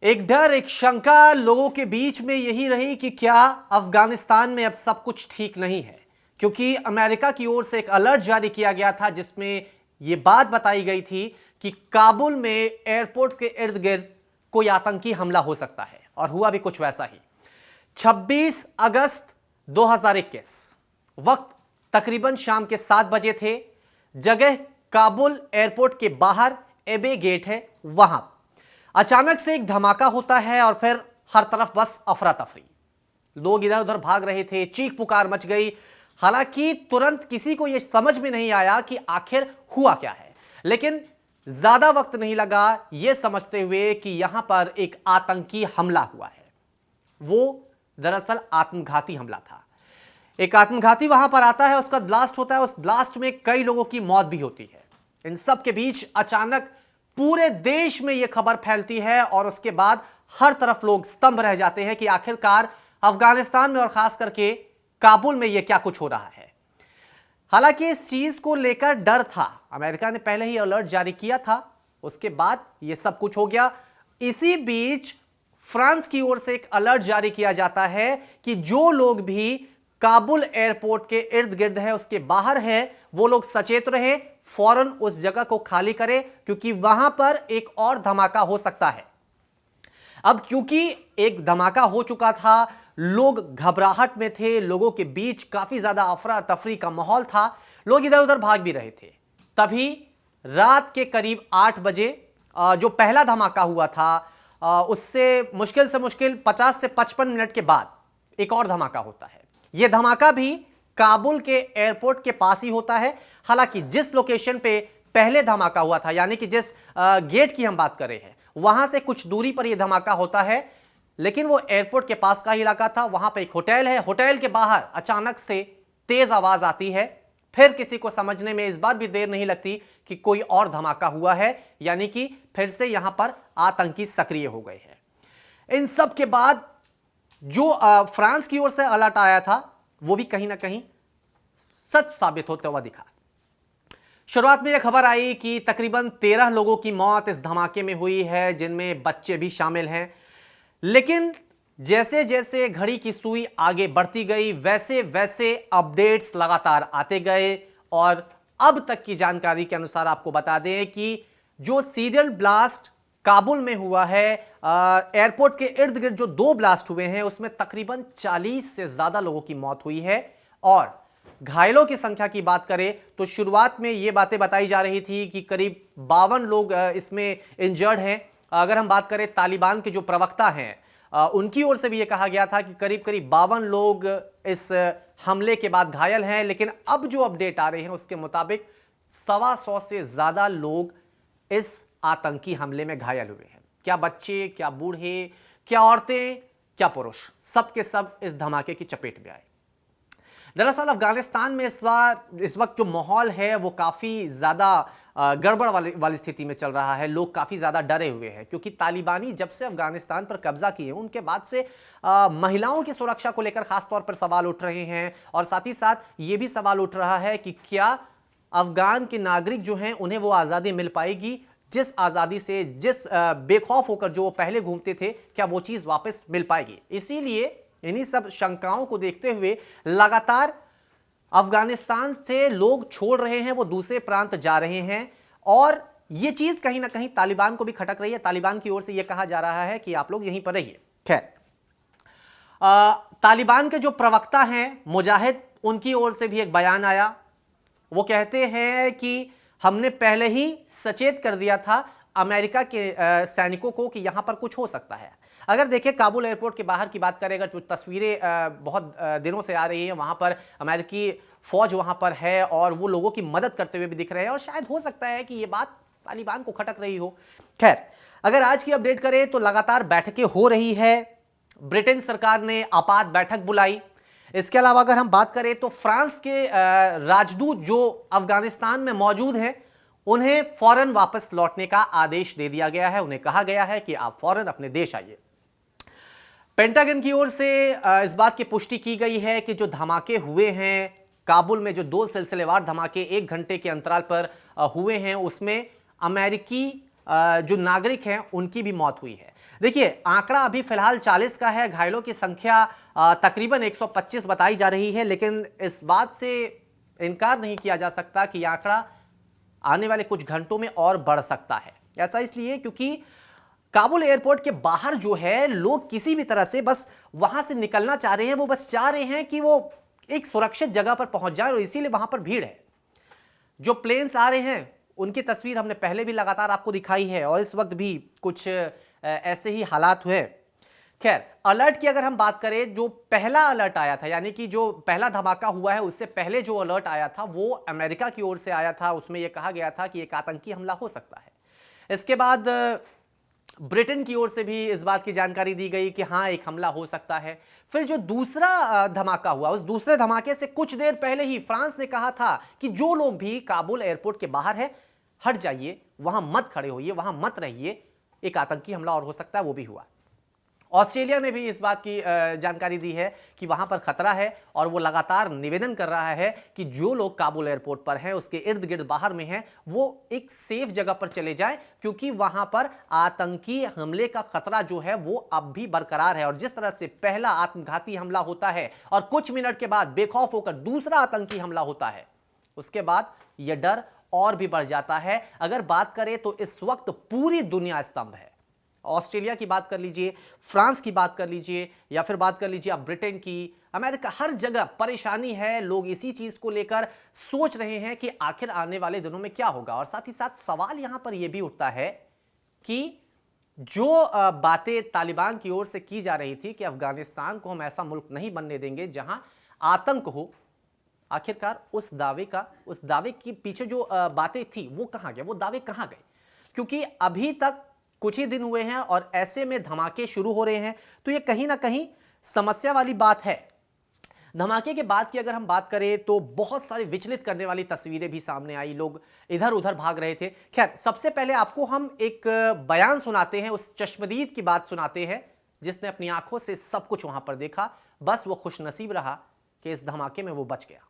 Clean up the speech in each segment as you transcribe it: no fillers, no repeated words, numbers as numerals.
एक डर, एक शंका लोगों के बीच में यही रही कि क्या अफगानिस्तान में अब सब कुछ ठीक नहीं है, क्योंकि अमेरिका की ओर से एक अलर्ट जारी किया गया था जिसमें यह बात बताई गई थी कि काबुल में एयरपोर्ट के इर्द गिर्द कोई आतंकी हमला हो सकता है। और हुआ भी कुछ वैसा ही। 26 अगस्त 2021 वक्त तकरीबन शाम के 7 बजे थे। जगह काबुल एयरपोर्ट के बाहर एबे गेट है, वहां अचानक से एक धमाका होता है और फिर हर तरफ बस अफरा तफरी। लोग इधर उधर भाग रहे थे, चीख पुकार मच गई। हालांकि तुरंत किसी को यह समझ में नहीं आया कि आखिर हुआ क्या है, लेकिन ज्यादा वक्त नहीं लगा यह समझते हुए कि यहां पर एक आतंकी हमला हुआ है। वो दरअसल आत्मघाती हमला था। एक आत्मघाती वहां पर आता है, उसका ब्लास्ट होता है, उस ब्लास्ट में कई लोगों की मौत भी होती है। इन सब के बीच अचानक पूरे देश में यह खबर फैलती है और उसके बाद हर तरफ लोग स्तंभ रह जाते हैं कि आखिरकार अफगानिस्तान में और खास करके काबुल में यह क्या कुछ हो रहा है। हालांकि इस चीज को लेकर डर था, अमेरिका ने पहले ही अलर्ट जारी किया था, उसके बाद यह सब कुछ हो गया। इसी बीच फ्रांस की ओर से एक अलर्ट जारी किया जाता है कि जो लोग भी काबुल एयरपोर्ट के इर्द गिर्द है, उसके बाहर है, वो लोग सचेत रहे, फौरन उस जगह को खाली करें, क्योंकि वहां पर एक और धमाका हो सकता है। अब क्योंकि एक धमाका हो चुका था, लोग घबराहट में थे, लोगों के बीच काफी ज्यादा अफरा तफरी का माहौल था, लोग इधर उधर भाग भी रहे थे। तभी रात के करीब 8 बजे जो पहला धमाका हुआ था, उससे मुश्किल 50 से 55 मिनट के बाद एक और धमाका होता है। यह धमाका भी काबुल के एयरपोर्ट के पास ही होता है। हालांकि जिस लोकेशन पे पहले धमाका हुआ था, यानी कि जिस गेट की हम बात कर रहे हैं, वहां से कुछ दूरी पर यह धमाका होता है, लेकिन वो एयरपोर्ट के पास का ही इलाका था। वहां पे एक होटल है, होटल के बाहर अचानक से तेज आवाज आती है। फिर किसी को समझने में इस बार भी देर नहीं लगती कि कोई और धमाका हुआ है, यानी कि फिर से यहां पर आतंकी सक्रिय हो गए हैं। इन सब के बाद जो फ्रांस की ओर से अलर्ट आया था, वो भी कहीं ना कहीं सच साबित होता हुआ दिखा। शुरुआत में यह खबर आई कि तकरीबन 13 लोगों की मौत इस धमाके में हुई है, जिनमें बच्चे भी शामिल हैं। लेकिन जैसे जैसे घड़ी की सुई आगे बढ़ती गई, वैसे वैसे अपडेट्स लगातार आते गए। और अब तक की जानकारी के अनुसार आपको बता दें कि जो सीरियल ब्लास्ट काबुल में हुआ है, एयरपोर्ट के इर्द गिर्द जो 2 ब्लास्ट हुए हैं, उसमें तकरीबन 40 से ज्यादा लोगों की मौत हुई है। और घायलों की संख्या की बात करें तो शुरुआत में यह बातें बताई जा रही थी कि करीब 52 लोग इसमें इंजर्ड हैं। अगर हम बात करें तालिबान के जो प्रवक्ता हैं, उनकी ओर से भी यह कहा गया था कि करीब 52 लोग इस हमले के बाद घायल हैं। लेकिन अब जो अपडेट आ रहे हैं उसके मुताबिक 125 से ज्यादा लोग इस आतंकी हमले में घायल हुए हैं। क्या बच्चे, क्या बूढ़े, क्या औरतें, क्या पुरुष, सब के सब इस धमाके की चपेट में आए। दरअसल अफगानिस्तान में इस वक्त जो माहौल है वो काफी ज्यादा गड़बड़ वाली स्थिति में चल रहा है। लोग काफी ज्यादा डरे हुए हैं, क्योंकि तालिबानी जब से अफगानिस्तान पर कब्जा किए उनके बाद से महिलाओं की सुरक्षा को लेकर खास तौर पर सवाल उठ रहे हैं। और साथ ही साथ ये भी सवाल उठ रहा है कि क्या अफगान के नागरिक जो हैं उन्हें वो आजादी मिल पाएगी, जिस आजादी से, जिस बेखौफ होकर जो वो पहले घूमते थे, क्या वो चीज वापस मिल पाएगी। इसीलिए इन्हीं सब शंकाओं को देखते हुए लगातार अफगानिस्तान से लोग छोड़ रहे हैं, वो दूसरे प्रांत जा रहे हैं। और ये चीज कहीं ना कहीं तालिबान को भी खटक रही है। तालिबान की ओर से यह कहा जा रहा है कि आप लोग यहीं पर रहिए। खैर, तालिबान के जो प्रवक्ता हैं मुजाहिद, उनकी ओर से भी एक बयान आया। वो कहते हैं कि हमने पहले ही सचेत कर दिया था अमेरिका के सैनिकों को कि यहां पर कुछ हो सकता है। अगर देखें काबुल एयरपोर्ट के बाहर की बात करें, अगर तस्वीरें बहुत दिनों से आ रही हैं, वहां पर अमेरिकी फौज वहां पर है और वो लोगों की मदद करते हुए भी दिख रहे हैं। और शायद हो सकता है कि ये बात तालिबान को खटक रही हो। खैर, अगर आज की अपडेट करें तो लगातार बैठकें हो रही है। ब्रिटेन सरकार ने आपात बैठक बुलाई। इसके अलावा अगर हम बात करें तो फ्रांस के राजदूत जो अफगानिस्तान में मौजूद हैं, उन्हें फौरन वापस लौटने का आदेश दे दिया गया है। उन्हें कहा गया है कि आप फौरन अपने देश आइए। पेंटागन की ओर से इस बात की पुष्टि की गई है कि जो धमाके हुए हैं काबुल में, जो 2 सिलसिलेवार धमाके 1 घंटे के अंतराल पर हुए हैं, उसमें अमेरिकी जो नागरिक हैं उनकी भी मौत हुई है। देखिए, आंकड़ा अभी फिलहाल 40 का है, घायलों की संख्या तकरीबन 125 बताई जा रही है, लेकिन इस बात से इनकार नहीं किया जा सकता कि यह आंकड़ा आने वाले कुछ घंटों में और बढ़ सकता है। ऐसा इसलिए क्योंकि काबुल एयरपोर्ट के बाहर जो है, लोग किसी भी तरह से बस वहां से निकलना चाह रहे हैं, वो बस चाह रहे हैं कि वो एक सुरक्षित जगह पर पहुंच जाए, और इसीलिए वहां पर भीड़ है। जो प्लेन्स आ रहे हैं उनकी तस्वीर हमने पहले भी लगातार आपको दिखाई है, और इस वक्त भी कुछ ऐसे ही हालात हुए। खैर, अलर्ट की अगर हम बात करें, जो पहला अलर्ट आया था, यानी कि जो पहला धमाका हुआ है उससे पहले जो अलर्ट आया था वो अमेरिका की ओर से आया था। उसमें यह कहा गया था कि एक आतंकी हमला हो सकता है। इसके बाद ब्रिटेन की ओर से भी इस बात की जानकारी दी गई कि हां, एक हमला हो सकता है। फिर जो दूसरा धमाका हुआ, उस दूसरे धमाके से कुछ देर पहले ही फ्रांस ने कहा था कि जो लोग भी काबुल एयरपोर्ट के बाहर है, हट जाइए, वहां मत खड़े होइए, वहां मत रहिए, एक आतंकी हमला और हो सकता है। वो भी हुआ। ऑस्ट्रेलिया ने भी इस बात की जानकारी दी है कि वहां पर खतरा है, और वो लगातार निवेदन कर रहा है कि जो लोग काबुल एयरपोर्ट पर हैं, उसके इर्द गिर्द बाहर में हैं, वो एक सेफ जगह पर चले जाएं, क्योंकि वहां पर आतंकी हमले का खतरा जो है वो अब भी बरकरार है। और जिस तरह से पहला आत्मघाती हमला होता है और कुछ मिनट के बाद बेखौफ होकर दूसरा आतंकी हमला होता है, उसके बाद यह डर और भी बढ़ जाता है। अगर बात करें तो इस वक्त पूरी दुनिया स्तंभ है। ऑस्ट्रेलिया की बात कर लीजिए, फ्रांस की बात कर लीजिए, या फिर बात कर लीजिए आप ब्रिटेन की, अमेरिका, हर जगह परेशानी है। लोग इसी चीज को लेकर सोच रहे हैं कि आखिर आने वाले दिनों में क्या होगा। और साथ ही साथ सवाल यहां पर यह भी उठता है कि जो बातें तालिबान की ओर से की जा रही थी कि अफगानिस्तान को हम ऐसा मुल्क नहीं बनने देंगे जहां आतंक हो, आखिरकार उस दावे के पीछे जो बातें थी वो कहां गए, वो दावे कहां गए? क्योंकि अभी तक कुछ ही दिन हुए हैं और ऐसे में धमाके शुरू हो रहे हैं, तो ये कहीं ना कहीं समस्या वाली बात है। धमाके के बाद की अगर हम बात करें तो बहुत सारी विचलित करने वाली तस्वीरें भी सामने आई, लोग इधर उधर भाग रहे थे। खैर, सबसे पहले आपको हम एक बयान सुनाते हैं, उस चश्मदीद की बात सुनाते हैं जिसने अपनी आंखों से सब कुछ वहां पर देखा। बस वो खुशनसीब रहा कि इस धमाके में वो बच गया।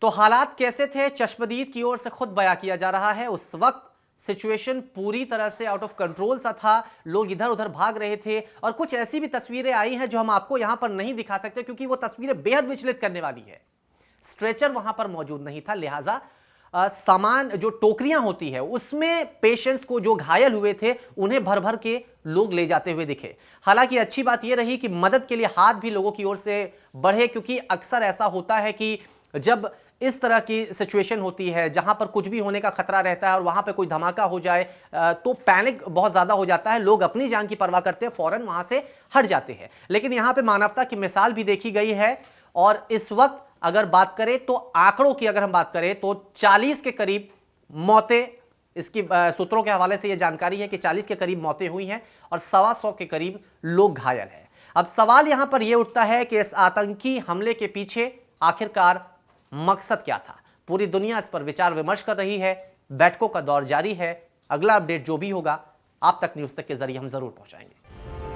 तो हालात कैसे थे, चश्मदीद की ओर से खुद बयां किया जा रहा है। उस वक्त सिचुएशन पूरी तरह से आउट ऑफ कंट्रोल सा था, लोग इधर उधर भाग रहे थे, और कुछ ऐसी भी तस्वीरें आई हैं जो हम आपको यहां पर नहीं दिखा सकते क्योंकि वो तस्वीरें बेहद विचलित करने वाली है। स्ट्रेचर वहां पर मौजूद नहीं था, लिहाजा सामान जो टोकरियां होती है उसमें पेशेंट्स को, जो घायल हुए थे, उन्हें भर भर के लोग ले जाते हुए दिखे। हालांकि अच्छी बात यह रही कि मदद के लिए हाथ भी लोगों की ओर से बढ़े, क्योंकि अक्सर ऐसा होता है कि जब इस तरह की सिचुएशन होती है जहां पर कुछ भी होने का खतरा रहता है और वहां पर कोई धमाका हो जाए तो पैनिक बहुत ज्यादा हो जाता है, लोग अपनी जान की परवाह करते हैं, फौरन वहां से हट जाते हैं। लेकिन यहां पे मानवता की मिसाल भी देखी गई है। और इस वक्त अगर बात करें तो आंकड़ों की अगर हम बात करें तो 40 के करीब मौतें, इसकी सूत्रों के हवाले से यह जानकारी है कि 40 के करीब मौतें हुई हैं और 125 के करीब लोग घायल हैं। अब सवाल यहां पर यह उठता है कि इस आतंकी हमले के पीछे आखिरकार मकसद क्या था? पूरी दुनिया इस पर विचार विमर्श कर रही है, बैठकों का दौर जारी है। अगला अपडेट जो भी होगा आप तक न्यूज़ तक के जरिए हम जरूर पहुंचाएंगे।